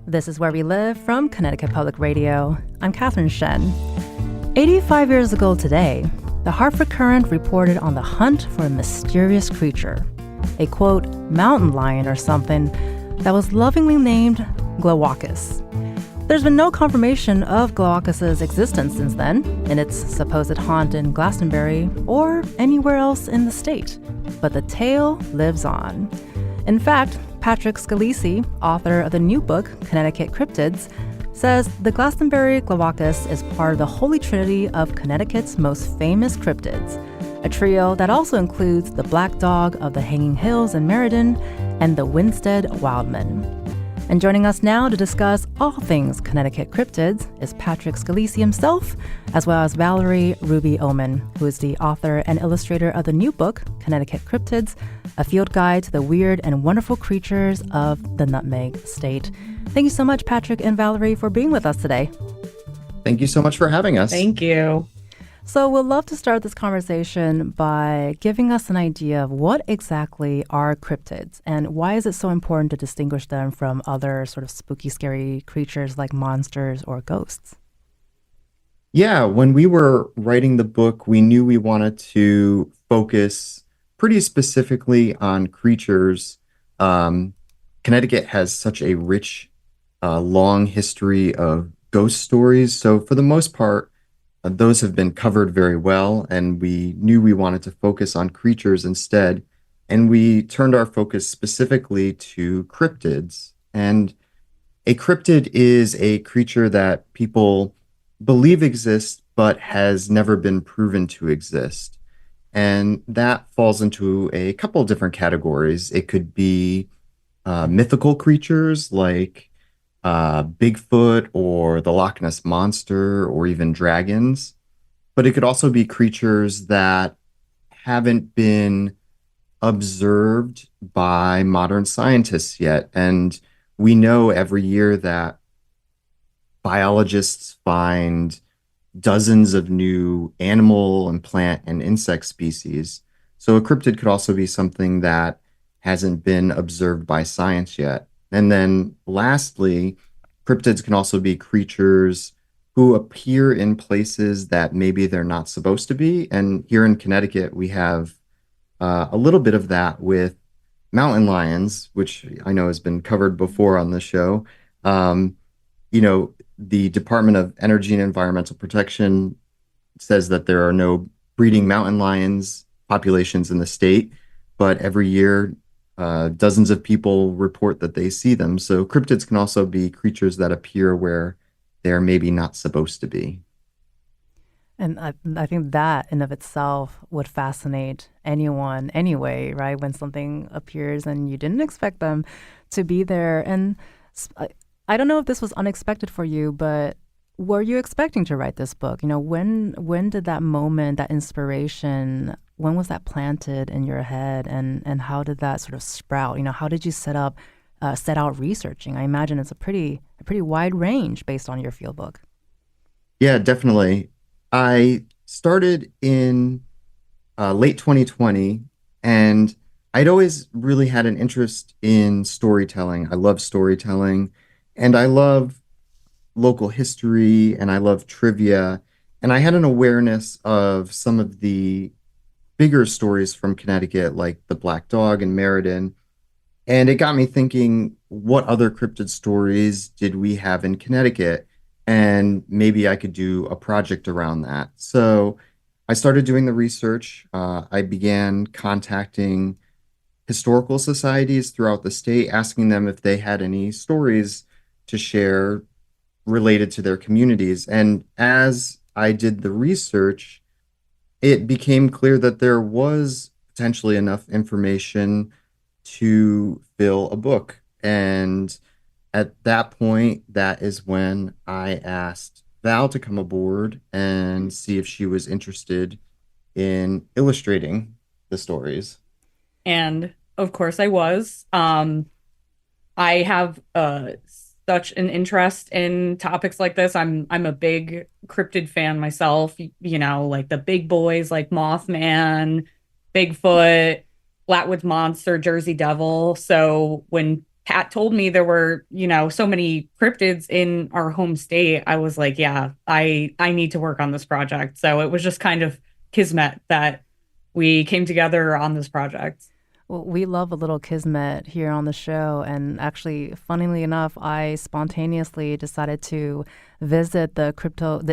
This is Where We Live from Connecticut Public Radio. I'm Catherine Shen. 85 years ago today, the Hartford Courant reported on the hunt for a mysterious creature, a quote, mountain lion or something, that was lovingly named Glawackus. There's been no confirmation of Glawackus' existence since then, in its supposed haunt in Glastonbury or anywhere else in the state. But the tale lives on. In fact, Patrick Scalisi, author of the new book, Connecticut Cryptids, says the Glastonbury Glawackus is part of the holy trinity of Connecticut's most famous cryptids, a trio that also includes the black dog of the Hanging Hills in Meriden and the Winstead Wildman. And joining us now to discuss all things Connecticut cryptids is Patrick Scalisi himself, as well as Valerie Ruby-Omen, who is the author and illustrator of the new book, Connecticut Cryptids, a field guide to the weird and wonderful creatures of the Nutmeg State. Thank you so much, Patrick and Valerie, for being with us today. Thank you so much for having us. Thank you. So we'd love to start this conversation by giving us an idea of what exactly are cryptids and why is it so important to distinguish them from other sort of spooky, scary creatures like monsters or ghosts? Yeah, when we were writing the book, we knew we wanted to focus pretty specifically on creatures. Connecticut has such a rich, long history of ghost stories. So for the most part, those have been covered very well, and we knew we wanted to focus on creatures instead. And we turned our focus specifically to cryptids. And a cryptid is a creature that people believe exists, but has never been proven to exist. And that falls into a couple of different categories. It could be mythical creatures like Bigfoot or the Loch Ness Monster or even dragons. But it could also be creatures that haven't been observed by modern scientists yet. And we know every year that biologists find dozens of new animal and plant and insect species. So a cryptid could also be something that hasn't been observed by science yet. And then lastly, cryptids can also be creatures who appear in places that maybe they're not supposed to be. And here in Connecticut, we have a little bit of that with mountain lions, which I know has been covered before on the show. The Department of Energy and Environmental Protection says that there are no breeding mountain lions populations in the state, but every year dozens of people report that they see them. So cryptids can also be creatures that appear where they're maybe not supposed to be. And I think that in of itself would fascinate anyone anyway, right? When something appears and you didn't expect them to be there. And I don't know if this was unexpected for you, but were you expecting to write this book? When did that moment, that inspiration, when was that planted in your head, and how did that sort of sprout? How did you set out researching? I imagine it's a pretty wide range based on your field book. Yeah, definitely. I started in late 2020, and I'd always really had an interest in storytelling. I love storytelling, and I love local history, and I love trivia, and I had an awareness of some of the bigger stories from Connecticut, like the Black Dog and Meriden. And it got me thinking, what other cryptid stories did we have in Connecticut? And maybe I could do a project around that. So I started doing the research. I began contacting historical societies throughout the state, asking them if they had any stories to share related to their communities. And as I did the research, it became clear that there was potentially enough information to fill a book. And at that point, that is when I asked Val to come aboard and see if she was interested in illustrating the stories. And of course I was. I have such an interest in topics like this. I'm a big cryptid fan myself, like the big boys like Mothman, Bigfoot, Flatwoods Monster, Jersey Devil. So when Pat told me there were, so many cryptids in our home state, I was like, yeah, I need to work on this project. So it was just kind of kismet that we came together on this project. Well, we love a little kismet here on the show. And actually, funnily enough, I spontaneously decided to visit the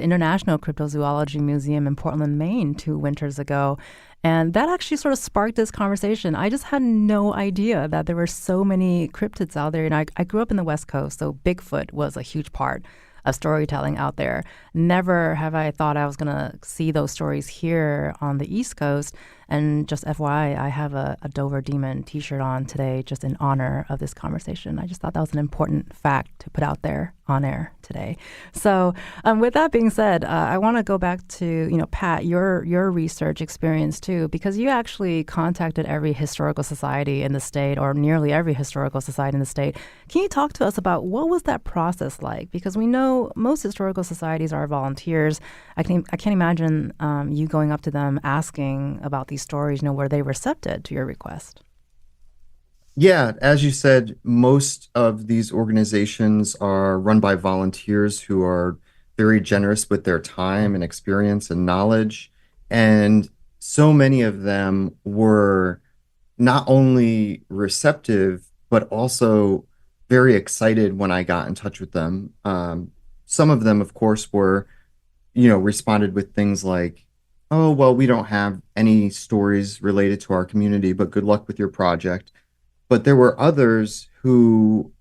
International Cryptozoology Museum in Portland, Maine 2 winters ago. And that actually sort of sparked this conversation. I just had no idea that there were so many cryptids out there. And I grew up in the West Coast, so Bigfoot was a huge part of storytelling out there. Never have I thought I was going to see those stories here on the East Coast. And just FYI, I have a Dover Demon t-shirt on today just in honor of this conversation. I just thought that was an important fact to put out there on air today. So with that being said, I want to go back to, Pat, your research experience too, because you actually contacted every historical society in the state, or nearly every historical society in the state. Can you talk to us about what was that process like? Because we know most historical societies are volunteers. I can't imagine you going up to them asking about these stories. Were they receptive to your request? Yeah, as you said, most of these organizations are run by volunteers who are very generous with their time and experience and knowledge. And so many of them were not only receptive, but also very excited when I got in touch with them. Some of them, of course, were, responded with things like, oh, well, we don't have any stories related to our community, but good luck with your project. But there were others who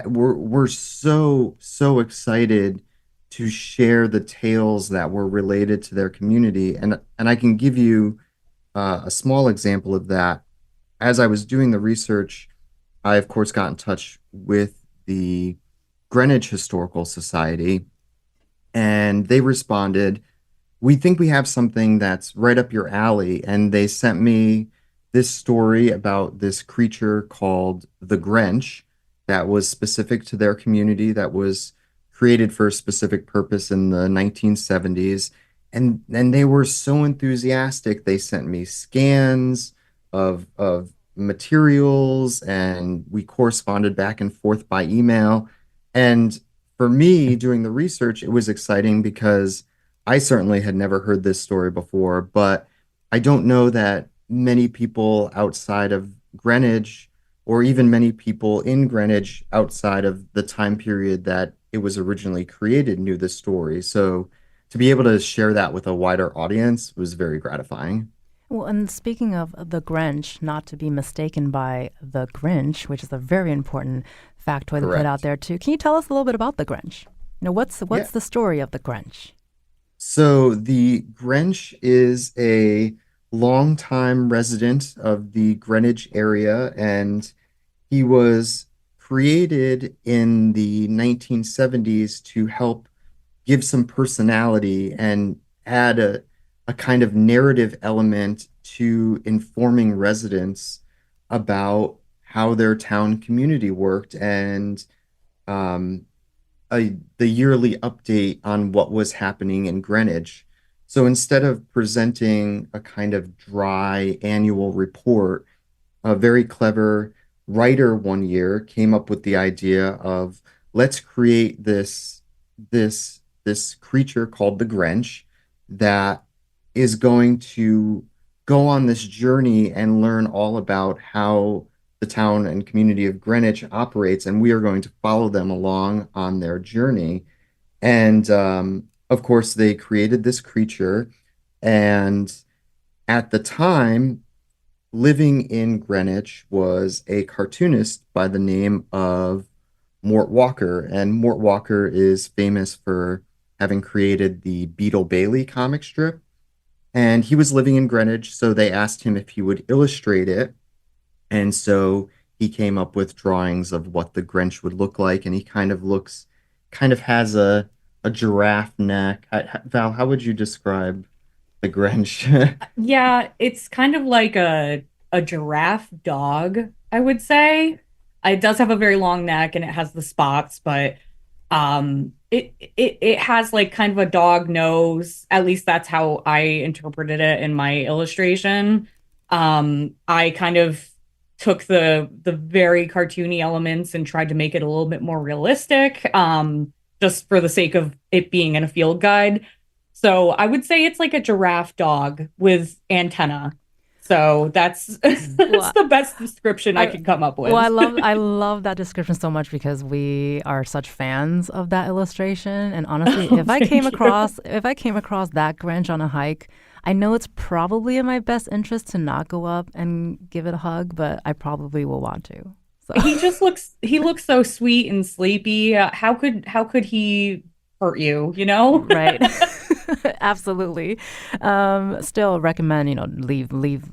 were so excited to share the tales that were related to their community. And I can give you a small example of that. As I was doing the research, I, of course, got in touch with the Greenwich Historical Society, and they responded, we think we have something that's right up your alley. And they sent me this story about this creature called the Grinch that was specific to their community, that was created for a specific purpose in the 1970s. And they were so enthusiastic. They sent me scans of materials, and we corresponded back and forth by email. And for me, doing the research, it was exciting because I certainly had never heard this story before, but I don't know that many people outside of Greenwich, or even many people in Greenwich outside of the time period that it was originally created, knew this story. So to be able to share that with a wider audience was very gratifying. Well, and speaking of the Grinch, not to be mistaken by the Grinch, which is a very important factoid to put out there too. Can you tell us a little bit about the Grinch? What's the story of the Grinch? So the Grinch is a longtime resident of the Greenwich area, and he was created in the 1970s to help give some personality and add a kind of narrative element to informing residents about how their town community worked, and um, the yearly update on what was happening in Greenwich. So instead of presenting a kind of dry annual report, a very clever writer one year came up with the idea of, let's create this creature called the Grinch that is going to go on this journey and learn all about how the town and community of Greenwich operates, and we are going to follow them along on their journey. And of course, they created this creature, and at the time, living in Greenwich was a cartoonist by the name of Mort Walker, and Mort Walker is famous for having created the Beetle Bailey comic strip. And he was living in Greenwich, so they asked him if he would illustrate it. And so he came up with drawings of what the Grinch would look like, and he kind of has a giraffe neck. Val, how would you describe the Grinch? Yeah, it's kind of like a giraffe dog, I would say. It does have a very long neck and it has the spots, but it has like kind of a dog nose. At least that's how I interpreted it in my illustration. I kind of took the very cartoony elements and tried to make it a little bit more realistic, just for the sake of it being in a field guide. So I would say it's like a giraffe dog with antenna. So that's that's the best description I could come up with. Well, I love that description so much because we are such fans of that illustration. And honestly, if I came across that Grinch on a hike, I know it's probably in my best interest to not go up and give it a hug, but I probably will want to. So. He looks so sweet and sleepy. How could he hurt you, you know? Right. Absolutely. Still recommend, leave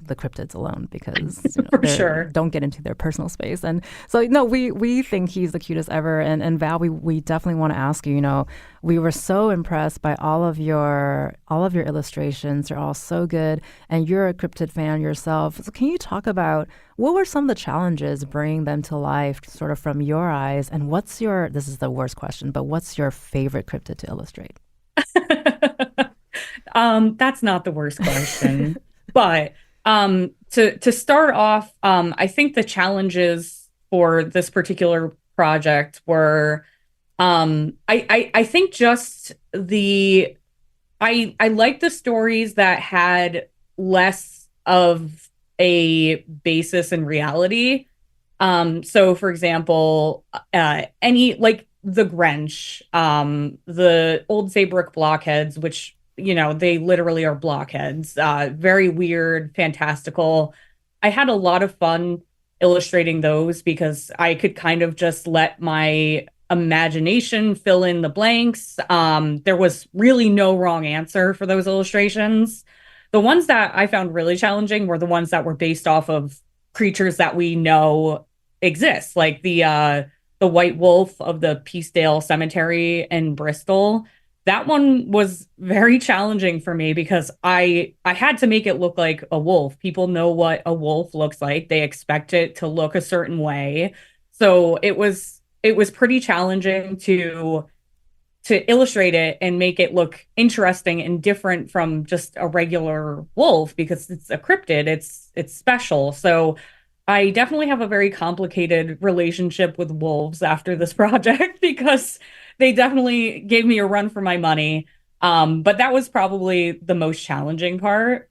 the cryptids alone because for sure, don't get into their personal space. And so, no, we think he's the cutest ever. And Val, we definitely want to ask you, we were so impressed by all of your illustrations. They're all so good. And you're a cryptid fan yourself. So can you talk about what were some of the challenges bringing them to life sort of from your eyes? And this is the worst question, but what's your favorite cryptid to illustrate? That's not the worst question. But to start off, I think the challenges for this particular project were I think just I like the stories that had less of a basis in reality. So for example, any like the Grinch, the old Saybrook blockheads, which, they literally are blockheads, very weird, fantastical. I had a lot of fun illustrating those because I could kind of just let my imagination fill in the blanks. There was really no wrong answer for those illustrations. The ones that I found really challenging were the ones that were based off of creatures that we know exist, like the white wolf of the Peacedale Cemetery in Bristol. That one was very challenging for me because I had to make it look like a wolf. People know what a wolf looks like. They expect it to look a certain way. So it was pretty challenging to illustrate it and make it look interesting and different from just a regular wolf because it's a cryptid. It's special. So I definitely have a very complicated relationship with wolves after this project because they definitely gave me a run for my money. But that was probably the most challenging part.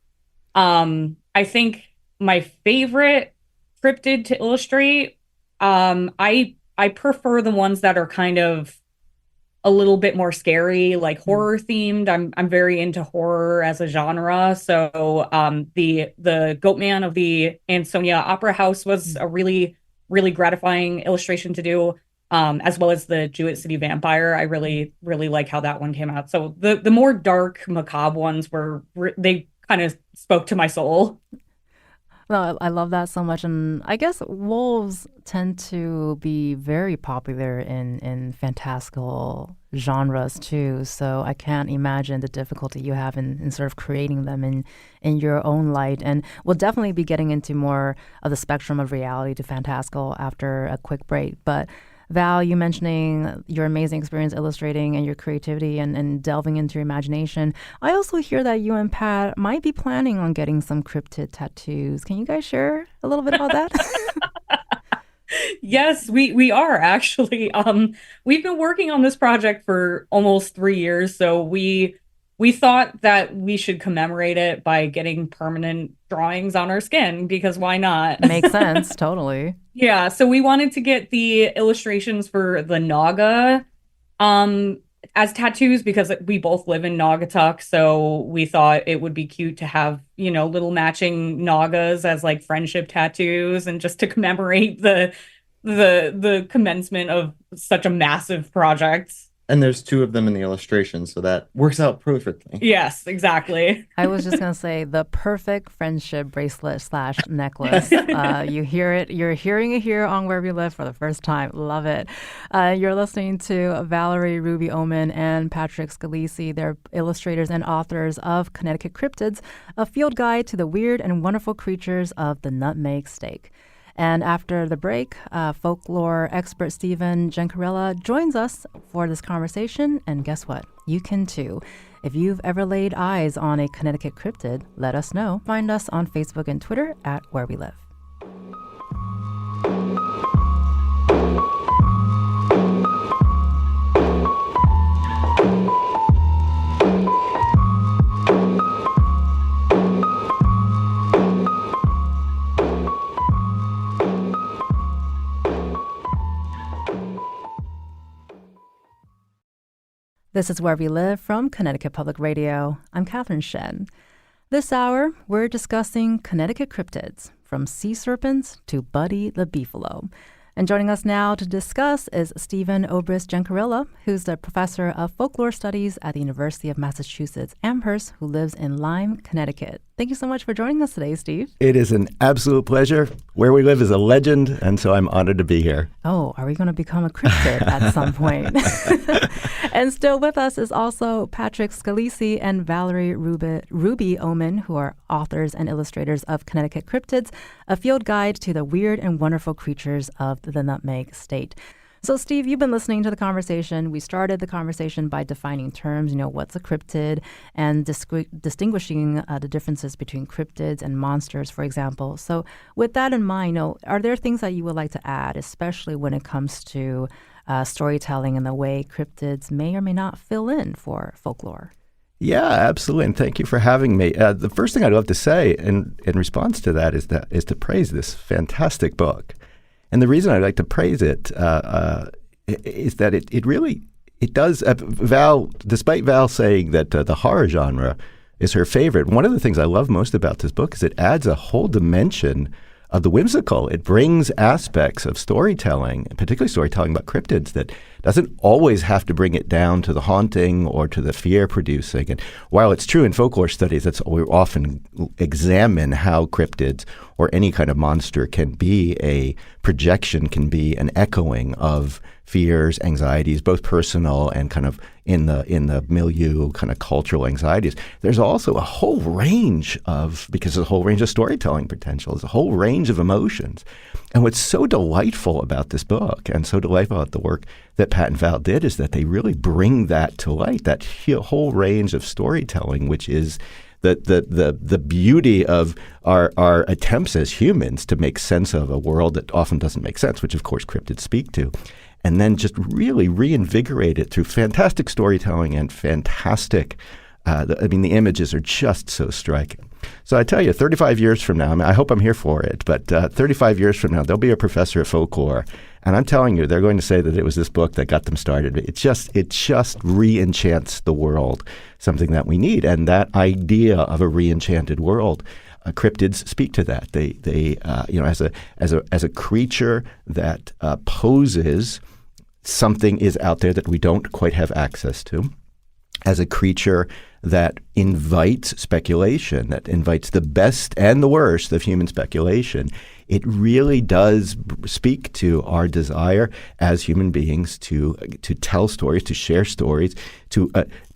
I think my favorite cryptid to illustrate, I prefer the ones that are kind of a little bit more scary, like horror themed. I'm very into horror as a genre. So the Goatman of the Ansonia Opera House was a really, really gratifying illustration to do, as well as the Jewett City Vampire. I really, really like how that one came out. So the more dark, macabre ones they kind of spoke to my soul. No, I love that so much. And I guess wolves tend to be very popular in fantastical genres too. So I can't imagine the difficulty you have in sort of creating them in your own light. And we'll definitely be getting into more of the spectrum of reality to fantastical after a quick break. But Val, you mentioning your amazing experience illustrating and your creativity and delving into your imagination. I also hear that you and Pat might be planning on getting some cryptid tattoos. Can you guys share a little bit about that? Yes, we are actually. We've been working on this project for almost 3 years, so we thought that we should commemorate it by getting permanent drawings on our skin because why not? Makes sense, totally. Yeah, so we wanted to get the illustrations for the Naga as tattoos because we both live in Naugatuck, so we thought it would be cute to have, little matching Nagas as like friendship tattoos and just to commemorate the commencement of such a massive project. And there's 2 of them in the illustration, so that works out perfectly. Yes, exactly. I was just going to say the perfect friendship bracelet / necklace. You hear it. You're hearing it here on Where We Live for the first time. Love it. You're listening to Valerie, Ruby-Omen, and Patrick Scalisi. They're illustrators and authors of Connecticut Cryptids, a field guide to the weird and wonderful creatures of the Nutmeg State. And after the break, folklore expert Olbrys Gencarella joins us for this conversation. And guess what? You can too. If you've ever laid eyes on a Connecticut cryptid, let us know. Find us on Facebook and Twitter at Where We Live. This is Where We Live from Connecticut Public Radio. I'm Catherine Shen. This hour, we're discussing Connecticut cryptids, from sea serpents to Buddy the beefalo. And joining us now to discuss is Stephen Olbrys Gencarella, who's the professor of folklore studies at the University of Massachusetts Amherst, who lives in Lyme, Connecticut. Thank you so much for joining us today, Steve. It is an absolute pleasure. Where We Live is a legend, and so I'm honored to be here. Oh, are we going to become a cryptid at some point? And still with us is also Patrick Scalisi and Valerie Ruby-Omen, who are authors and illustrators of Connecticut Cryptids, a field guide to the weird and wonderful creatures of the Nutmeg State. So, Steve, you've been listening to the conversation. We started the conversation by defining terms, what's a cryptid, and distinguishing the differences between cryptids and monsters, for example. So with that in mind, are there things that you would like to add, especially when it comes to storytelling and the way cryptids may or may not fill in for folklore? Yeah, absolutely. And thank you for having me. The first thing I'd love to say in response to that is to praise this fantastic book. And the reason I'd like to praise it is that it does, despite Val saying that the horror genre is her favorite, one of the things I love most about this book is it adds a whole dimension of the whimsical. It brings aspects of storytelling, particularly storytelling about cryptids, that doesn't always have to bring it down to the haunting or to the fear-producing. And while it's true in folklore studies, we often examine how cryptids or any kind of monster can be a projection, can be an echoing of fears, anxieties, both personal and kind of in the milieu, kind of cultural anxieties. There's also a whole range because there's a whole range of storytelling potential. There's a whole range of emotions. And what's so delightful about this book and so delightful about the work that Pat and Val did is that they really bring that to light, that whole range of storytelling, which is the beauty of our attempts as humans to make sense of a world that often doesn't make sense, which of course cryptids speak to, and then just really reinvigorate it through fantastic storytelling and fantastic, the images are just so striking. So I tell you, 35 years from now, I hope I'm here for it, but 35 years from now, there'll be a professor of folklore, and I'm telling you, they're going to say that it was this book that got them started. It just re-enchants the world, something that we need, and that idea of a re-enchanted world, cryptids speak to that. They as a creature that poses something is out there that we don't quite have access to, as a creature that invites speculation, that invites the best and the worst of human speculation. It really does speak to our desire as human beings to tell stories, to share stories, to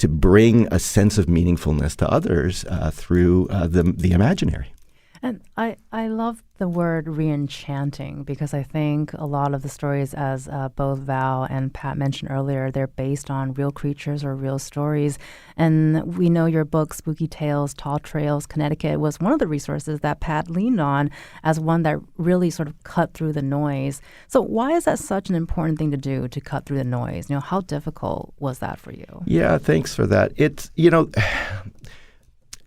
bring a sense of meaningfulness to others through the imaginary. And I love the word re-enchanting because I think a lot of the stories, as both Val and Pat mentioned earlier, they're based on real creatures or real stories. And we know your book, Spooky Tales, Tall Trails, Connecticut, was one of the resources that Pat leaned on as one that really sort of cut through the noise. So why is that such an important thing to do, to cut through the noise? How difficult was that for you? Yeah, thanks for that. It's,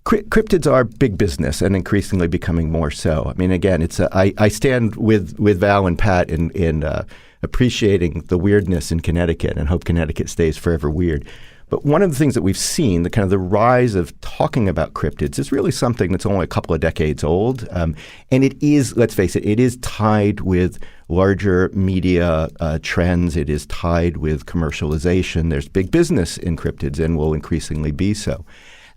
cryptids are big business and increasingly becoming more so. I mean, again, I stand with Val and Pat in appreciating the weirdness in Connecticut and hope Connecticut stays forever weird. But one of the things that we've seen, the rise of talking about cryptids, is really something that's only a couple of decades old. And it is, let's face it is tied with larger media trends. It is tied with commercialization. There's big business in cryptids and will increasingly be so.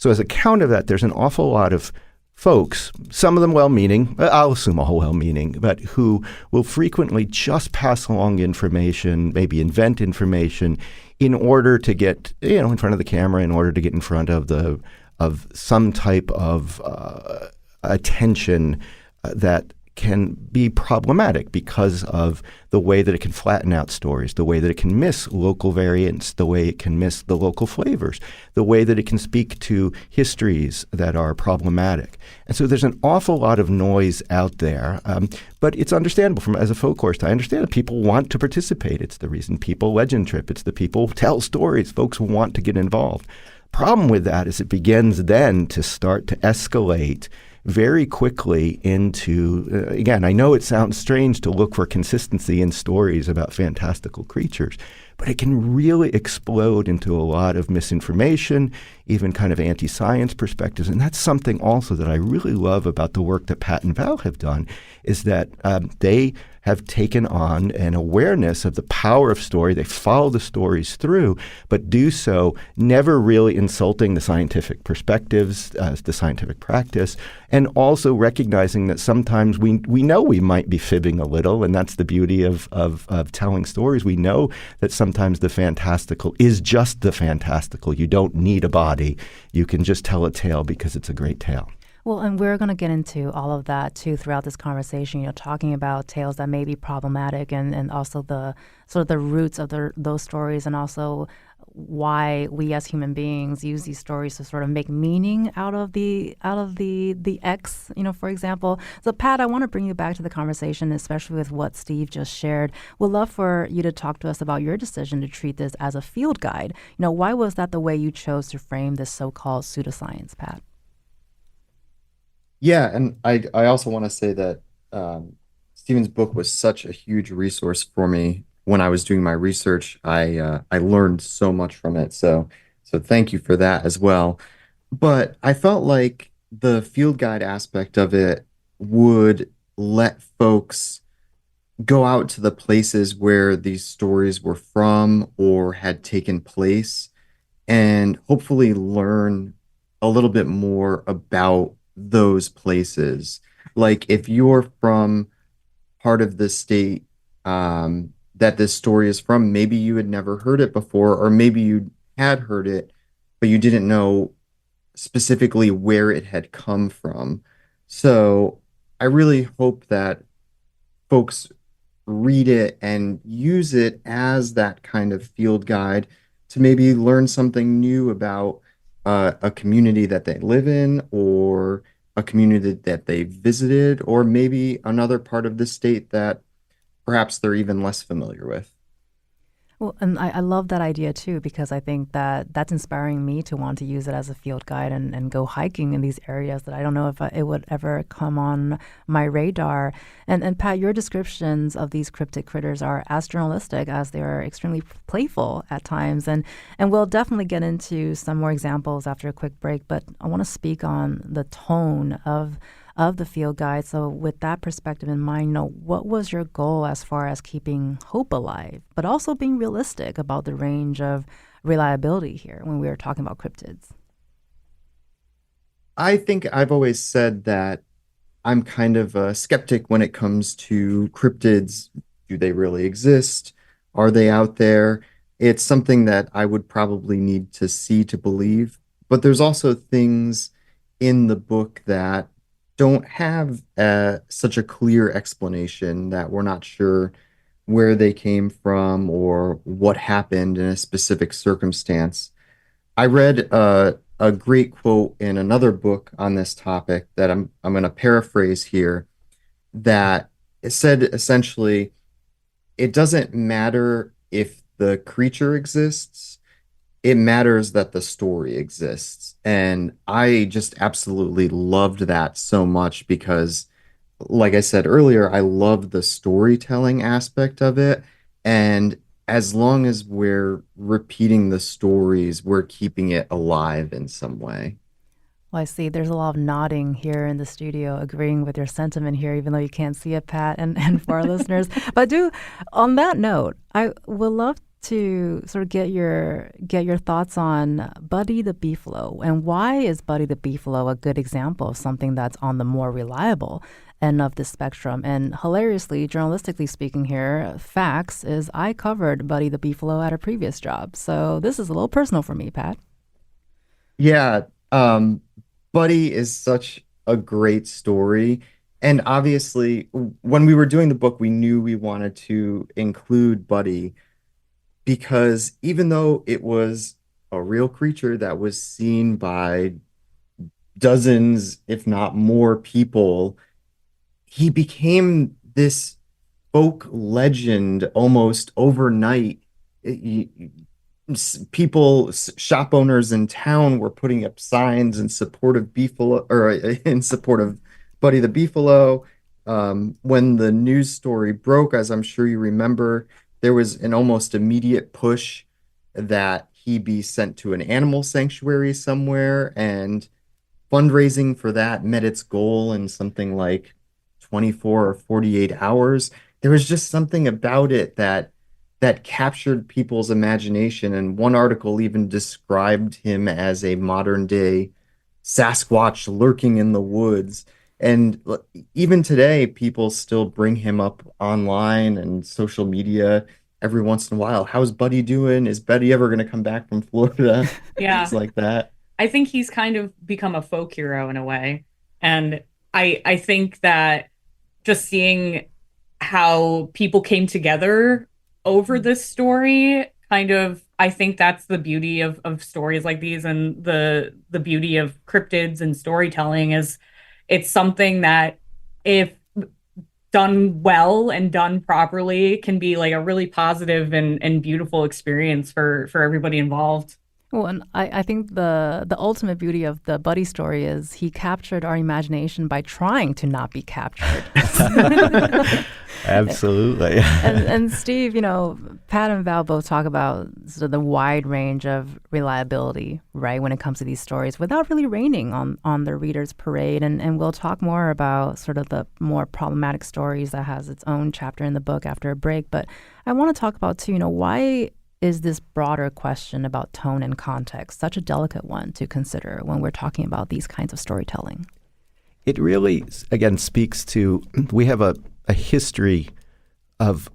So as a counter to that, there's an awful lot of folks, some of them well-meaning, I'll assume all well-meaning, but who will frequently just pass along information, maybe invent information in order to get, in front of the camera, in order to get in front of some type of attention that can be problematic because of the way that it can flatten out stories, the way that it can miss local variants, the way it can miss the local flavors, the way that it can speak to histories that are problematic. And so there's an awful lot of noise out there, but it's understandable as a folklorist. I understand that people want to participate. It's the reason people legend trip. It's the people who tell stories. Folks want to get involved. Problem with that is it begins then to start to escalate very quickly into, again, I know it sounds strange to look for consistency in stories about fantastical creatures, but it can really explode into a lot of misinformation, even kind of anti-science perspectives. And that's something also that I really love about the work that Pat and Val have done, is that they have taken on an awareness of the power of story. They follow the stories through, but do so never really insulting the scientific perspectives, the scientific practice, and also recognizing that sometimes we know we might be fibbing a little, and that's the beauty of telling stories. We know that sometimes the fantastical is just the fantastical. You don't need a body. You can just tell a tale because it's a great tale. Well, and we're going to get into all of that too throughout this conversation, talking about tales that may be problematic and also the sort of the roots of those stories, and also why we as human beings use these stories to sort of make meaning out of the X, for example. So Pat, I want to bring you back to the conversation, especially with what Steve just shared. We'd love for you to talk to us about your decision to treat this as a field guide. Why was that the way you chose to frame this so-called pseudoscience, Pat? Yeah, and I also want to say that Stephen's book was such a huge resource for me when I was doing my research. I learned so much from it, so thank you for that as well. But I felt like the field guide aspect of it would let folks go out to the places where these stories were from or had taken place, and hopefully learn a little bit more about those places. Like if you're from part of the state that this story is from, maybe you had never heard it before, or maybe you had heard it, but you didn't know specifically where it had come from. So I really hope that folks read it and use it as that kind of field guide to maybe learn something new about a community that they live in, or a community that they visited, or maybe another part of the state that perhaps they're even less familiar with. Well, and I love that idea too, because I think that that's inspiring me to want to use it as a field guide and go hiking in these areas that I don't know if it would ever come on my radar. And Pat, your descriptions of these cryptid critters are as journalistic as they are extremely playful at times. And we'll definitely get into some more examples after a quick break, but I want to speak on the tone of the field guide. So with that perspective in mind, what was your goal as far as keeping hope alive, but also being realistic about the range of reliability here when we were talking about cryptids? I think I've always said that I'm kind of a skeptic when it comes to cryptids. Do they really exist? Are they out there? It's something that I would probably need to see to believe. But there's also things in the book that don't have such a clear explanation, that we're not sure where they came from or what happened in a specific circumstance. I read a great quote in another book on this topic that I'm going to paraphrase here, that it said essentially, it doesn't matter if the creature exists, it matters that the story exists. And I just absolutely loved that so much because, like I said earlier, I love the storytelling aspect of it. And as long as we're repeating the stories, we're keeping it alive in some way. Well, I see there's a lot of nodding here in the studio, agreeing with your sentiment here, even though you can't see it, Pat, and for our listeners. But on that note, I would love to sort of get your thoughts on Buddy the Beefalo, and why is Buddy the Beefalo a good example of something that's on the more reliable end of the spectrum? And hilariously, journalistically speaking here, facts is I covered Buddy the Beefalo at a previous job, so this is a little personal for me, Pat. Yeah, Buddy is such a great story. And obviously, when we were doing the book, we knew we wanted to include Buddy because even though it was a real creature that was seen by dozens, if not more people, he became this folk legend almost overnight. shop owners in town were putting up signs in support of Beefalo, or in support of Buddy the Beefalo. When the news story broke, as I'm sure you remember, there was an almost immediate push that he be sent to an animal sanctuary somewhere, and fundraising for that met its goal in something like 24 or 48 hours. There was just something about it that captured people's imagination, and one article even described him as a modern day Sasquatch lurking in the woods. And even today, people still bring him up online and social media every once in a while. How's Buddy doing? Is Buddy ever going to come back from Florida? Yeah. Things like that. I think he's kind of become a folk hero in a way. And I think that just seeing how people came together over this story, kind of, I think that's the beauty of stories like these, and the beauty of cryptids and storytelling is it's something that, if done well and done properly, can be like a really positive and beautiful experience for everybody involved. Well, and I think the ultimate beauty of the Buddy story is he captured our imagination by trying to not be captured. Absolutely. And Steve, Pat and Val both talk about sort of the wide range of reliability, right, when it comes to these stories, without really raining on the reader's parade. And we'll talk more about sort of the more problematic stories that has its own chapter in the book after a break. But I want to talk about, too, why is this broader question about tone and context such a delicate one to consider when we're talking about these kinds of storytelling? It really, again, speaks to, we have a history of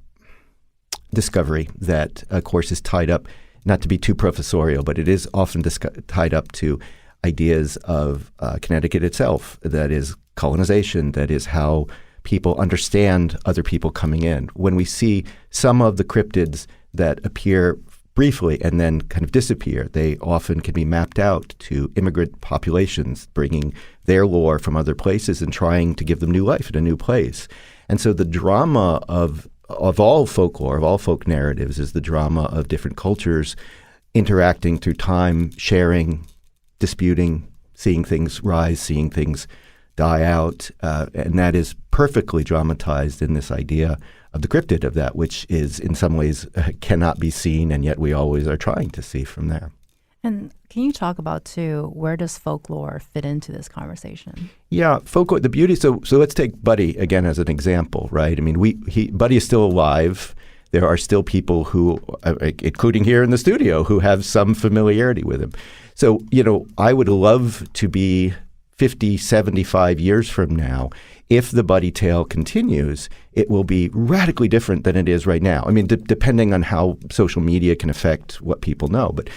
discovery that, of course, is tied up, not to be too professorial, but it is often tied up to ideas of Connecticut itself, that is colonization, that is how people understand other people coming in. When we see some of the cryptids that appear briefly and then kind of disappear, they often can be mapped out to immigrant populations, bringing their lore from other places and trying to give them new life in a new place. And so the drama of all folklore, of all folk narratives, is the drama of different cultures interacting through time, sharing, disputing, seeing things rise, seeing things die out. And that is perfectly dramatized in this idea of the cryptid, of that which is in some ways cannot be seen, and yet we always are trying to see from there. And can you talk about, too, where does folklore fit into this conversation? Yeah, folklore, the beauty, so let's take Buddy again as an example, right? I mean, Buddy is still alive. There are still people who, including here in the studio, who have some familiarity with him. So, I would love to be 50, 75 years from now. If the Buddy tale continues, it will be radically different than it is right now. I mean, depending on how social media can affect what people know. But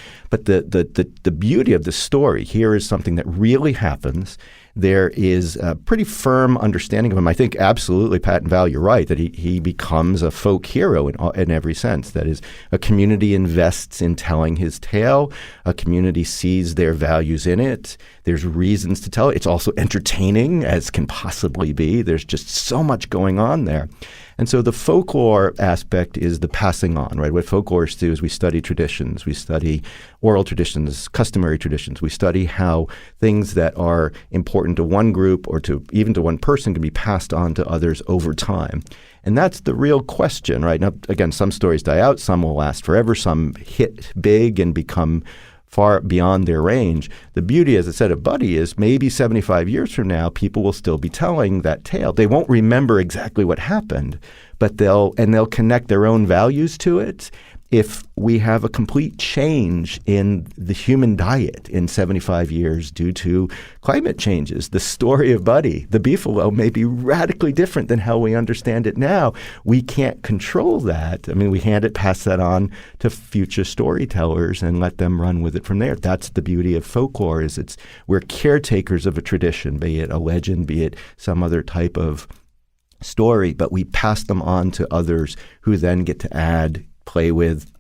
the beauty of the story here is something that really happens. There is a pretty firm understanding of him. I think absolutely, Pat and Val, you're right, that he becomes a folk hero in every sense. That is, a community invests in telling his tale. A community sees their values in it. There's reasons to tell it. It's also entertaining, as can possibly be. There's just so much going on there. And so the folklore aspect is the passing on, right? What folklorists do is we study traditions, we study oral traditions, customary traditions. We study how things that are important to one group or to even to one person can be passed on to others over time. And that's the real question, right? Now, again, some stories die out, some will last forever, some hit big and become far beyond their range. The beauty, as I said, of Buddy is maybe 75 years from now, people will still be telling that tale. They won't remember exactly what happened, but they'll connect their own values to it. If we have a complete change in the human diet in 75 years due to climate changes, the story of Buddy, the beefalo, may be radically different than how we understand it now. We can't control that. I mean, we pass that on to future storytellers and let them run with it from there. That's the beauty of folklore, is we're caretakers of a tradition, be it a legend, be it some other type of story, but we pass them on to others who then get to add, play with,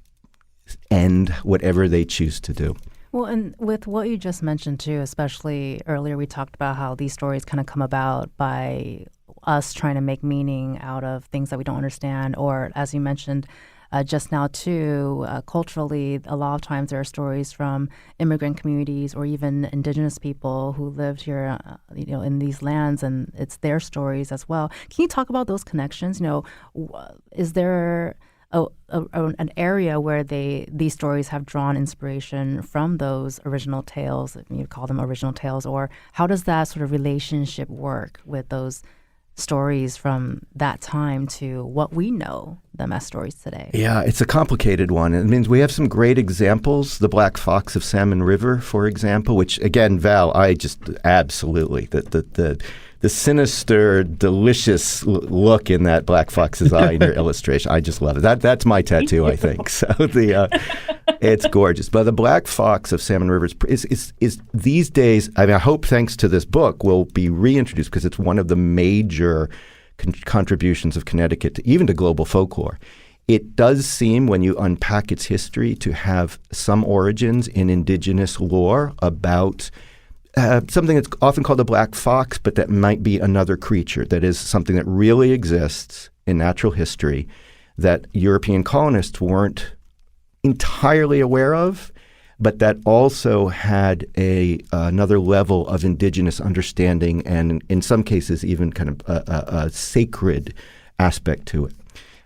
end whatever they choose to do. Well, and with what you just mentioned, too, especially earlier, we talked about how these stories kind of come about by us trying to make meaning out of things that we don't understand, or, as you mentioned, just now too, culturally, a lot of times there are stories from immigrant communities or even indigenous people who lived here, in these lands, and it's their stories as well. Can you talk about those connections? Is there an area where these stories have drawn inspiration from those original tales? You call them original tales, or how does that sort of relationship work with those stories from that time to what we know them as stories today? Yeah, it's a complicated one. It means we have some great examples. The Black Fox of Salmon River, for example, which again, Val, I just absolutely the sinister, delicious look in that black fox's eye in your illustration. I just love it. That's my tattoo, I think. So it's gorgeous. But the Black Fox of Salmon River is these days, I hope thanks to this book, will be reintroduced because it's one of the major contributions of Connecticut even to global folklore. It does seem, when you unpack its history, to have some origins in indigenous lore about something that's often called a black fox, but that might be another creature. That is something that really exists in natural history that European colonists weren't entirely aware of, but that also had another level of indigenous understanding and, in some cases, even kind of a sacred aspect to it.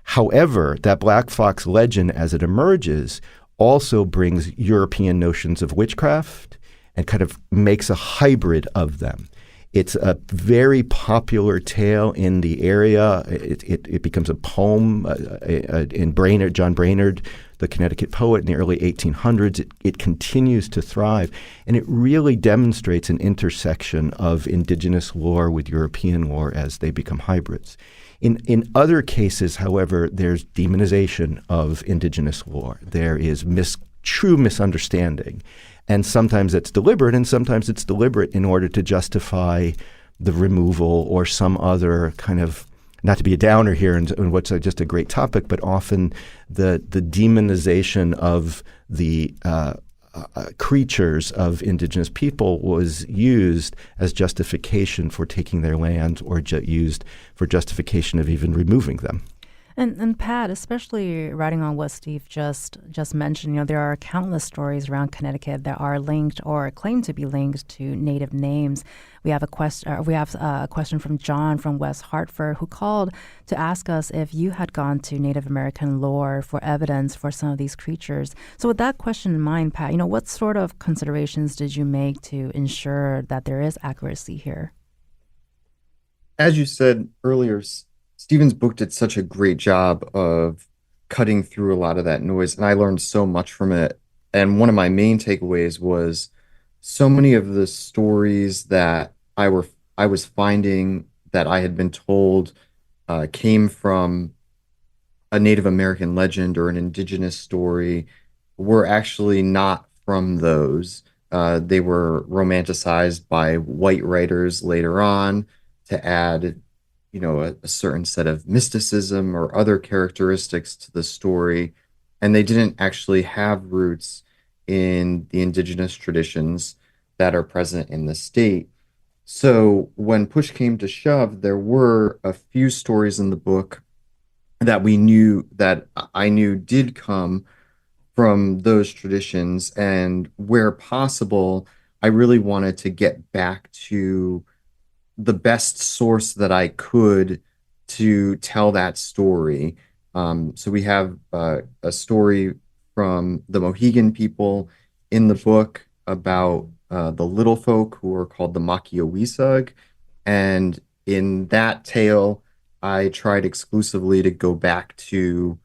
However, that black fox legend, as it emerges, also brings European notions of witchcraft and kind of makes a hybrid of them. It's a very popular tale in the area. It becomes a poem in John Brainerd, the Connecticut poet in the early 1800s. It continues to thrive, and it really demonstrates an intersection of indigenous lore with European lore as they become hybrids. In other cases, however, there's demonization of indigenous lore. There is true misunderstanding. And sometimes it's deliberate, and sometimes it's deliberate in order to justify the removal or some other kind of, not to be a downer here and what's just a great topic, but often the demonization of the creatures of indigenous people was used as justification for taking their land or used for justification of even removing them. And Pat, especially writing on what Steve just mentioned, there are countless stories around Connecticut that are linked or claimed to be linked to Native names. We have a question from John from West Hartford, who called to ask us if you had gone to Native American lore for evidence for some of these creatures. So with that question in mind, Pat, what sort of considerations did you make to ensure that there is accuracy here? As you said earlier, Stephen's book did such a great job of cutting through a lot of that noise, and I learned so much from it. And one of my main takeaways was so many of the stories that I was finding that I had been told came from a Native American legend or an indigenous story were actually not from those. They were romanticized by white writers later on to add a certain set of mysticism or other characteristics to the story, and they didn't actually have roots in the indigenous traditions that are present in the state. So when push came to shove, there were a few stories in the book that I knew did come from those traditions, and where possible, I really wanted to get back to the best source that I could to tell that story. So we have a story from the Mohegan people in the book about the little folk who are called the Makiowisug. And in that tale, I tried exclusively to go back to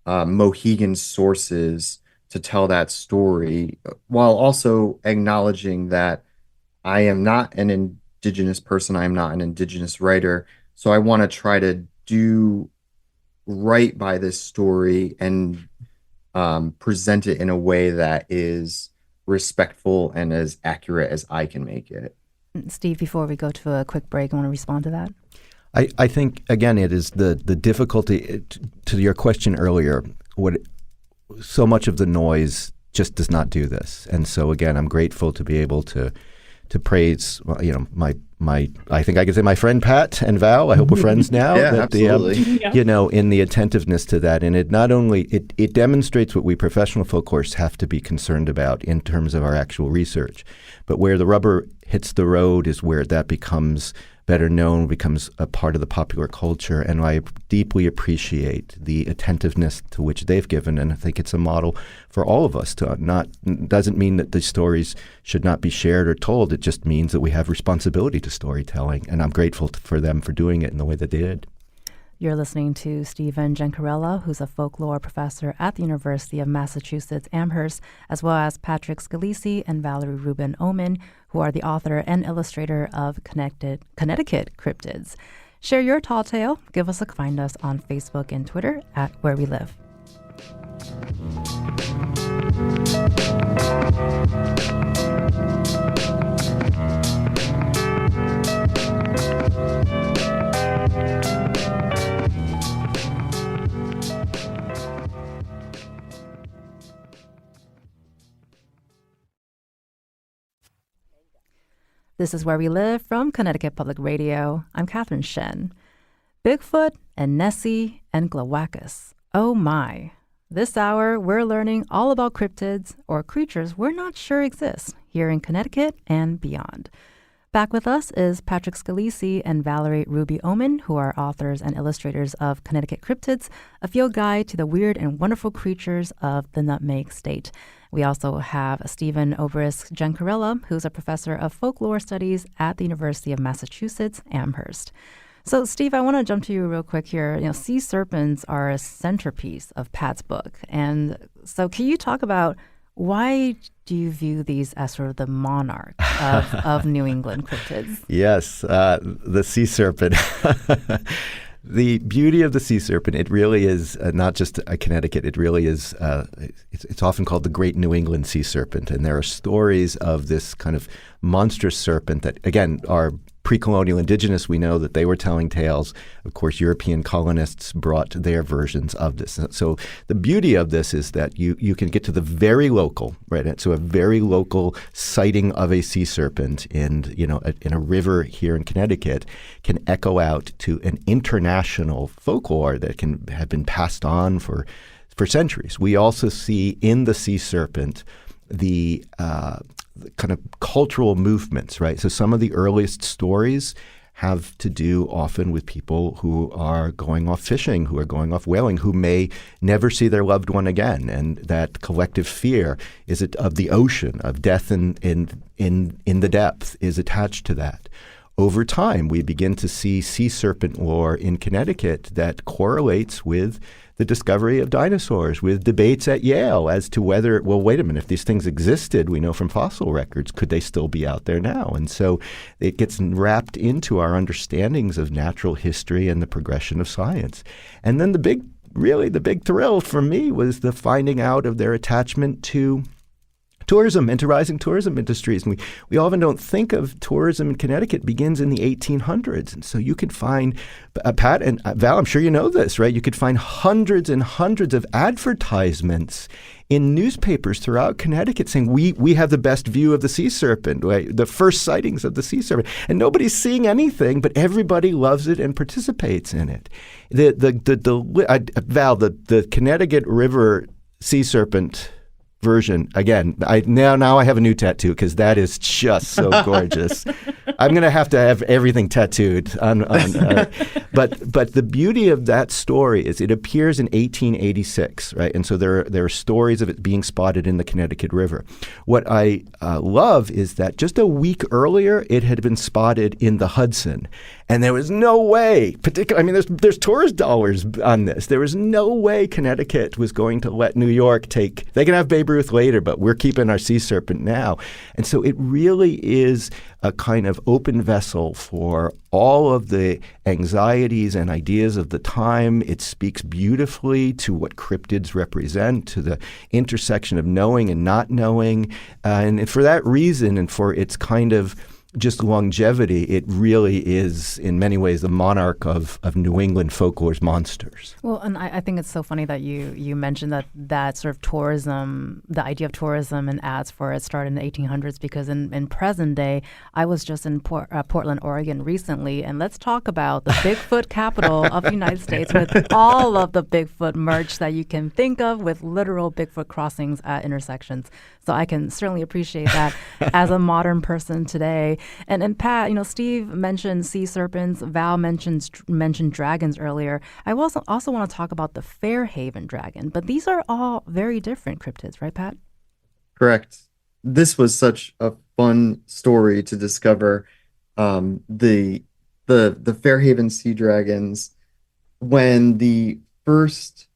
Mohegan sources to tell that story, while also acknowledging that I am not an indigenous person. I am not an indigenous writer. So I want to try to do right by this story and present it in a way that is respectful and as accurate as I can make it. Steve, before we go to a quick break, I want to respond to that. I think, again, it is the difficulty to your question earlier. So much of the noise just does not do this. And so, again, I'm grateful to be able to praise, I think I could say my friend Pat and Val. I hope we're friends now. Yeah, absolutely. In the attentiveness to that, and it not only it demonstrates what we professional folklorists have to be concerned about in terms of our actual research, but where the rubber hits the road is where that becomes better known, becomes a part of the popular culture, and I deeply appreciate the attentiveness to which they've given, and I think it's a model for all of us to not, doesn't mean that the stories should not be shared or told, it just means that we have responsibility to storytelling, and I'm grateful for them for doing it in the way that they did. You're listening to Stephen Gencarella, who's a folklore professor at the University of Massachusetts Amherst, as well as Patrick Scalisi and Valerie Ruby-Omen, who are the author and illustrator of Connecticut Cryptids. Share your tall tale. Give us a find us on Facebook and Twitter at Where We Live. This is Where We Live from Connecticut Public Radio. I'm Catherine Shen. Bigfoot and Nessie and Glawackus. Oh my. This hour, we're learning all about cryptids, or creatures we're not sure exist, here in Connecticut and beyond. Back with us is Patrick Scalisi and Valerie Ruby-Omen, who are authors and illustrators of Connecticut Cryptids, a field guide to the weird and wonderful creatures of the Nutmeg State. We also have Stephen Olbrys Gencarella, who's a professor of folklore studies at the University of Massachusetts Amherst. So, Steve, I want to jump to you real quick here. Sea serpents are a centerpiece of Pat's book. And so can you talk about why do you view these as sort of the monarch of New England cryptids? Yes, the sea serpent. The beauty of the sea serpent, it really is not just a Connecticut, it really is, it's often called the Great New England Sea Serpent. And there are stories of this kind of monstrous serpent that, again, are pre-colonial indigenous. We know that they were telling tales. Of course, European colonists brought their versions of this. So the beauty of this is that you can get to the very local, right? So a very local sighting of a sea serpent in a river here in Connecticut can echo out to an international folklore that can have been passed on for centuries. We also see in the sea serpent the kind of cultural movements, right? So some of the earliest stories have to do often with people who are going off fishing, who are going off whaling, who may never see their loved one again. And that collective fear of the ocean, of death in the depth is attached to that. Over time, we begin to see sea serpent lore in Connecticut that correlates with the discovery of dinosaurs, with debates at Yale as to whether, well, wait a minute, if these things existed, we know from fossil records, could they still be out there now? And so it gets wrapped into our understandings of natural history and the progression of science. And then the big thrill for me was the finding out of their attachment to tourism and to rising tourism industries. And we often don't think of tourism in Connecticut begins in the 1800s. And so you could find, Pat and Val, I'm sure you know this, right? You could find hundreds and hundreds of advertisements in newspapers throughout Connecticut saying, we have the best view of the sea serpent, right? The first sightings of the sea serpent. And nobody's seeing anything, but everybody loves it and participates in it. Val, the Connecticut River sea serpent version, again, now I have a new tattoo because that is just so gorgeous. I'm going to have everything tattooed on but the beauty of that story is it appears in 1886, right? And so there are stories of it being spotted in the Connecticut River. What I love is that just a week earlier, it had been spotted in the Hudson. And there was no way, there's tourist dollars on this. There was no way Connecticut was going to let New York they can have Babe Ruth later, but we're keeping our sea serpent now. And so it really is a kind of open vessel for all of the anxieties and ideas of the time. It speaks beautifully to what cryptids represent, to the intersection of knowing and not knowing. And for that reason, and for its kind of just longevity, it really is in many ways the monarch of New England folklore's monsters. Well, and I think it's so funny that you mentioned that sort of tourism, the idea of tourism and ads for it started in the 1800s, because in present day, I was just in Portland, Oregon recently, and let's talk about the Bigfoot capital of the United States with all of the Bigfoot merch that you can think of, with literal Bigfoot crossings at intersections. So I can certainly appreciate that as a modern person today. And Pat, Steve mentioned sea serpents. Val mentioned dragons earlier. I also want to talk about the Fairhaven dragon. But these are all very different cryptids, right, Pat? Correct. This was such a fun story to discover. The Fairhaven sea dragons, when the first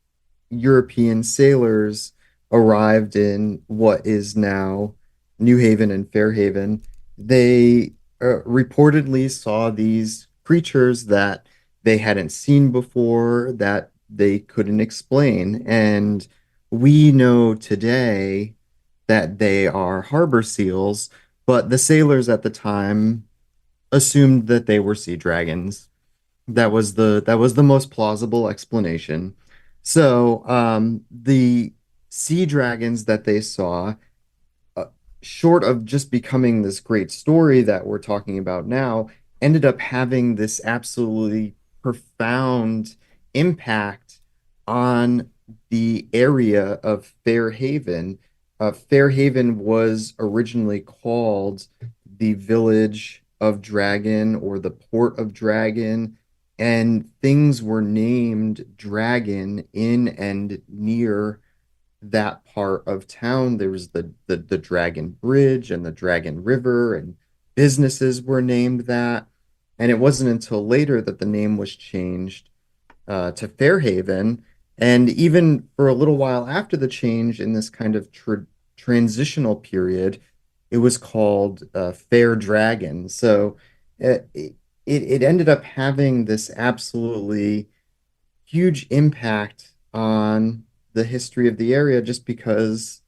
European sailors arrived in what is now New Haven and Fairhaven, they reportedly saw these creatures that they hadn't seen before, that they couldn't explain. And we know today that they are harbor seals, but the sailors at the time assumed that they were sea dragons. That was the most plausible explanation. So the sea dragons that they saw, short of just becoming this great story that we're talking about now, ended up having this absolutely profound impact on the area of Fairhaven. Fairhaven was originally called the Village of Dragon or the Port of Dragon, and things were named Dragon in and near that part of town. There was the Dragon Bridge and the Dragon River, and businesses were named that. And it wasn't until later that the name was changed to Fairhaven. And even for a little while after the change, in this kind of transitional period, it was called Fair Dragon. So it ended up having this absolutely huge impact on the history of the area, just because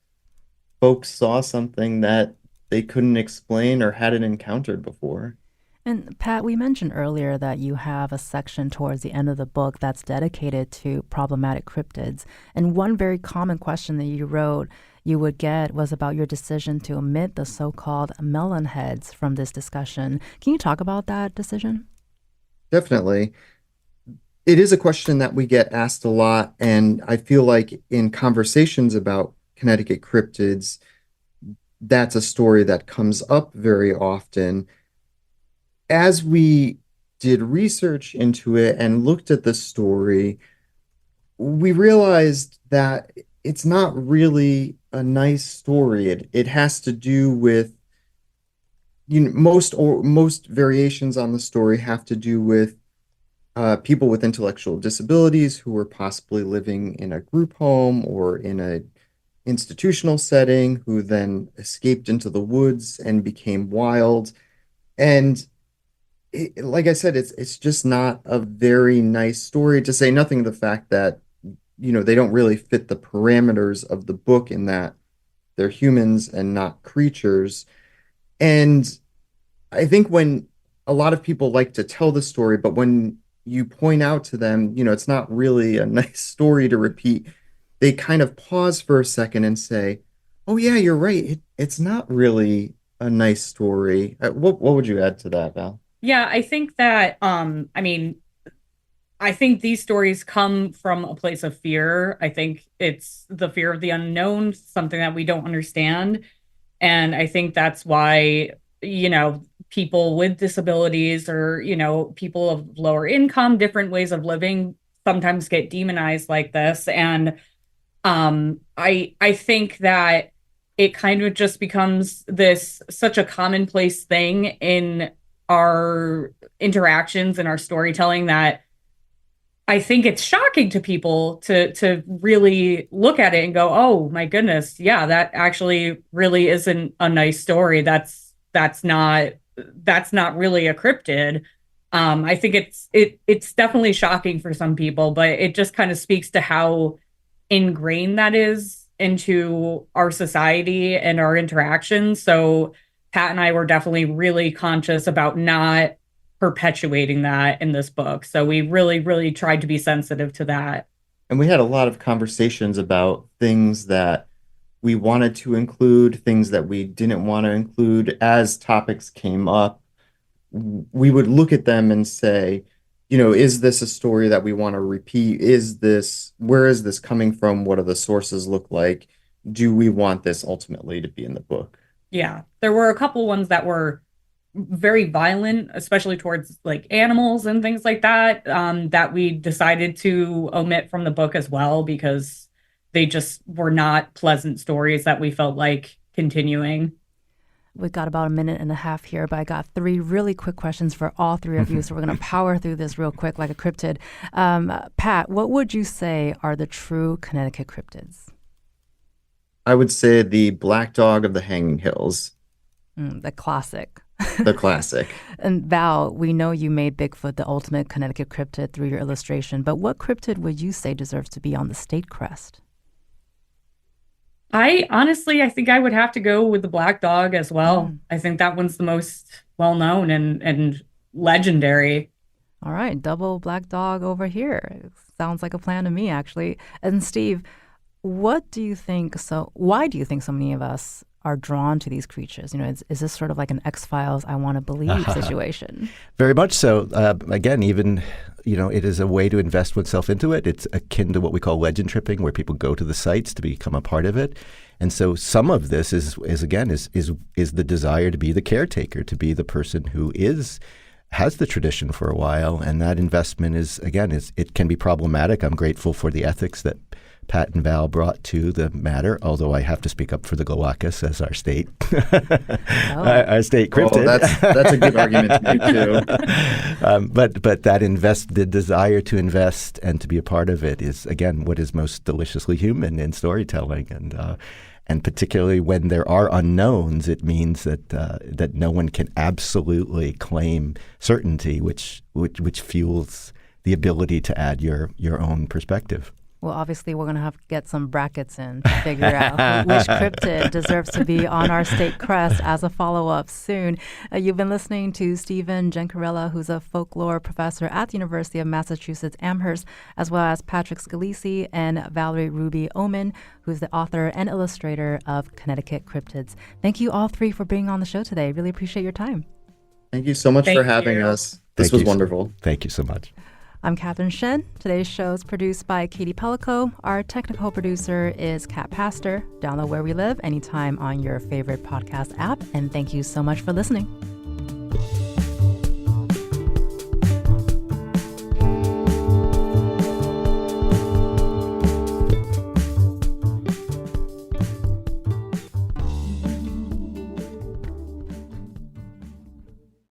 folks saw something that they couldn't explain or hadn't encountered before. And Pat, we mentioned earlier that you have a section towards the end of the book that's dedicated to problematic cryptids. And one very common question that you wrote you would get was about your decision to omit the so-called melonheads from this discussion. Can you talk about that decision? Definitely. It is a question that we get asked a lot, and I feel like in conversations about Connecticut cryptids, that's a story that comes up very often. As we did research into it and looked at the story, we realized that it's not really a nice story. It has to do with, most variations on the story have to do with people with intellectual disabilities who were possibly living in a group home or in a institutional setting, who then escaped into the woods and became wild. And like I said, it's just not a very nice story, to say nothing of the fact that, they don't really fit the parameters of the book, in that they're humans and not creatures. And I think when a lot of people like to tell the story, but when you point out to them, it's not really a nice story to repeat, they kind of pause for a second and say, oh yeah, you're right. It's not really a nice story. What would you add to that, Val? Yeah, I think that, I think these stories come from a place of fear. I think it's the fear of the unknown, something that we don't understand. And I think that's why, people with disabilities or, people of lower income, different ways of living sometimes get demonized like this. And I think that it kind of just becomes such a commonplace thing in our interactions and our storytelling, that I think it's shocking to people to really look at it and go, oh my goodness, yeah, that actually really isn't a nice story. That's not really a cryptid. I think it's definitely shocking for some people, but it just kind of speaks to how ingrained that is into our society and our interactions. So Pat and I were definitely really conscious about not perpetuating that in this book. So we really, really tried to be sensitive to that. And we had a lot of conversations about things that we wanted to include, things that we didn't want to include. As topics came up, we would look at them and say, is this a story that we want to repeat? Where is this coming from? What do the sources look like? Do we want this ultimately to be in the book? Yeah, there were a couple ones that were very violent, especially towards like animals and things like that, that we decided to omit from the book as well, because they just were not pleasant stories that we felt like continuing. We've got about a minute and a half here, but I got 3 really quick questions for all 3 of you. So we're going to power through this real quick like a cryptid. Pat, what would you say are the true Connecticut cryptids? I would say the Black Dog of the Hanging Hills. The classic. The classic. And Val, we know you made Bigfoot the ultimate Connecticut cryptid through your illustration, but what cryptid would you say deserves to be on the state crest? I think I would have to go with the Black Dog as well. I think that one's the most well-known and legendary. All right, double Black Dog over here. Sounds like a plan to me, actually. And Steve, why do you think so many of us are drawn to these creatures? Is this sort of like an X-Files, I want to believe situation? Very much so. Again, even, it is a way to invest oneself into it. It's akin to what we call legend tripping, where people go to the sites to become a part of it. And so some of this is the desire to be the caretaker, to be the person who has the tradition for a while. And that investment it can be problematic. I'm grateful for the ethics that Pat and Val brought to the matter, although I have to speak up for the Glawackus as our state our state cryptid. That's a good argument to make too. But the desire to invest and to be a part of it is, again, what is most deliciously human in storytelling, and particularly when there are unknowns, it means that no one can absolutely claim certainty, which fuels the ability to add your own perspective. Well, obviously, we're going to have to get some brackets in to figure out which cryptid deserves to be on our state crest as a follow-up soon. You've been listening to Ulbrys Gencarella, who's a folklore professor at the University of Massachusetts Amherst, as well as Patrick Scalisi and Valerie Ruby-Omen, who's the author and illustrator of Connecticut Cryptids. Thank you all 3 for being on the show today. Really appreciate your time. Thank you so much for having us. This was wonderful. Thank you so much. I'm Catherine Shen. Today's show is produced by Katie Pellico. Our technical producer is Kat Pastor. Download Where We Live anytime on your favorite podcast app. And thank you so much for listening.